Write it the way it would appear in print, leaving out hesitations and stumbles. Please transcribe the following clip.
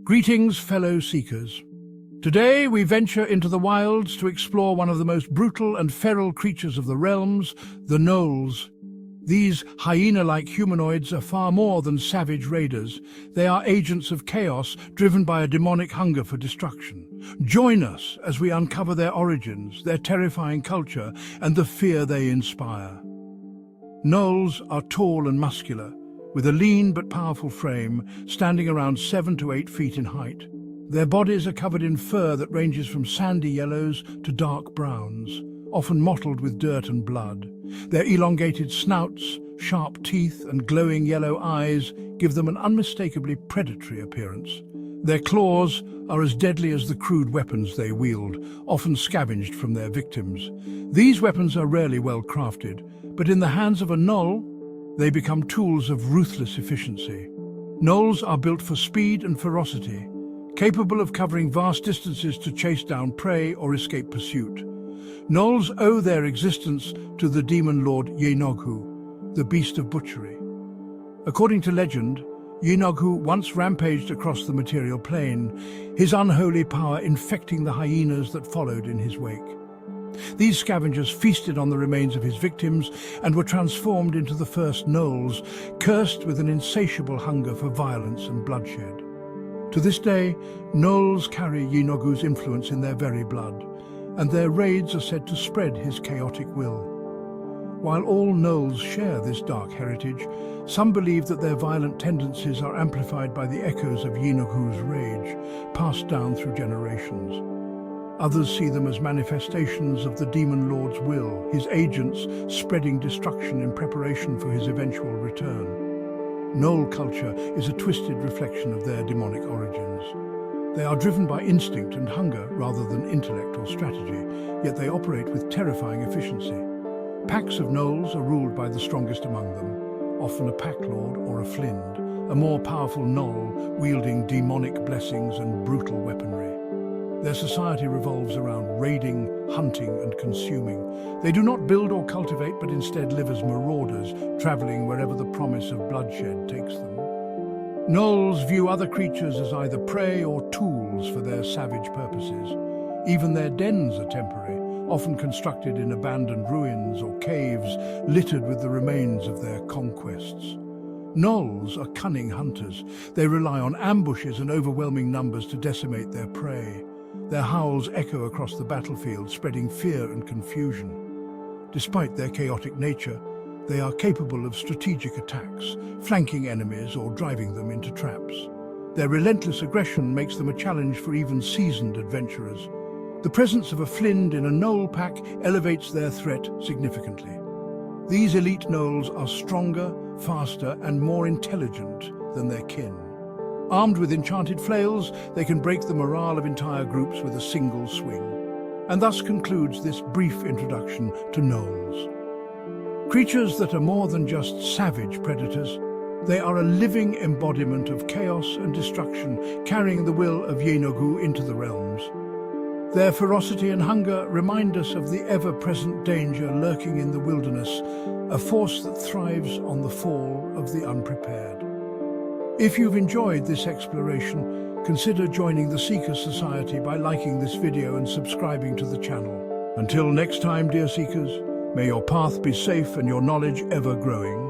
Greetings, fellow seekers. Today we venture into the wilds to explore one of the most brutal and feral creatures of the realms, the Gnolls. These hyena-like humanoids are far more than savage raiders. They are agents of chaos driven by a demonic hunger for destruction. Join us as we uncover their origins, their terrifying culture, and the fear they inspire. Gnolls are tall and muscular, with a lean but powerful frame, standing around 7 to 8 feet in height. Their bodies are covered in fur that ranges from sandy yellows to dark browns, often mottled with dirt and blood. Their elongated snouts, sharp teeth, and glowing yellow eyes give them an unmistakably predatory appearance. Their claws are as deadly as the crude weapons they wield, often scavenged from their victims. These weapons are rarely well crafted, but in the hands of a Gnoll, they become tools of ruthless efficiency. Gnolls are built for speed and ferocity, capable of covering vast distances to chase down prey or escape pursuit. Gnolls owe their existence to the Demon Lord Yeenoghu, the beast of butchery. According to legend, Yeenoghu once rampaged across the material plane, his unholy power infecting the hyenas that followed in his wake. These scavengers feasted on the remains of his victims and were transformed into the first Gnolls, cursed with an insatiable hunger for violence and bloodshed. To this day, Gnolls carry Yeenoghu's influence in their very blood, and their raids are said to spread his chaotic will. While all Gnolls share this dark heritage, some believe that their violent tendencies are amplified by the echoes of Yeenoghu's rage, passed down through generations. Others see them as manifestations of the Demon Lord's will, his agents spreading destruction in preparation for his eventual return. Gnoll culture is a twisted reflection of their demonic origins. They are driven by instinct and hunger rather than intellect or strategy, yet they operate with terrifying efficiency. Packs of Gnolls are ruled by the strongest among them, often a pack lord or a flind, a more powerful Gnoll wielding demonic blessings and brutal weaponry. Their society revolves around raiding, hunting, and consuming. They do not build or cultivate, but instead live as marauders, traveling wherever the promise of bloodshed takes them. Gnolls view other creatures as either prey or tools for their savage purposes. Even their dens are temporary, often constructed in abandoned ruins or caves littered with the remains of their conquests. Gnolls are cunning hunters. They rely on ambushes and overwhelming numbers to decimate their prey. Their howls echo across the battlefield, spreading fear and confusion. Despite their chaotic nature, they are capable of strategic attacks, flanking enemies or driving them into traps. Their relentless aggression makes them a challenge for even seasoned adventurers. The presence of a flind in a Gnoll pack elevates their threat significantly. These elite Gnolls are stronger, faster, and more intelligent than their kin. Armed with enchanted flails, they can break the morale of entire groups with a single swing. And thus concludes this brief introduction to Gnolls. Creatures that are more than just savage predators, they are a living embodiment of chaos and destruction, carrying the will of Yeenoghu into the realms. Their ferocity and hunger remind us of the ever-present danger lurking in the wilderness, a force that thrives on the fall of the unprepared. If you've enjoyed this exploration, consider joining the Seeker Society by liking this video and subscribing to the channel. Until next time, dear Seekers, may your path be safe and your knowledge ever growing.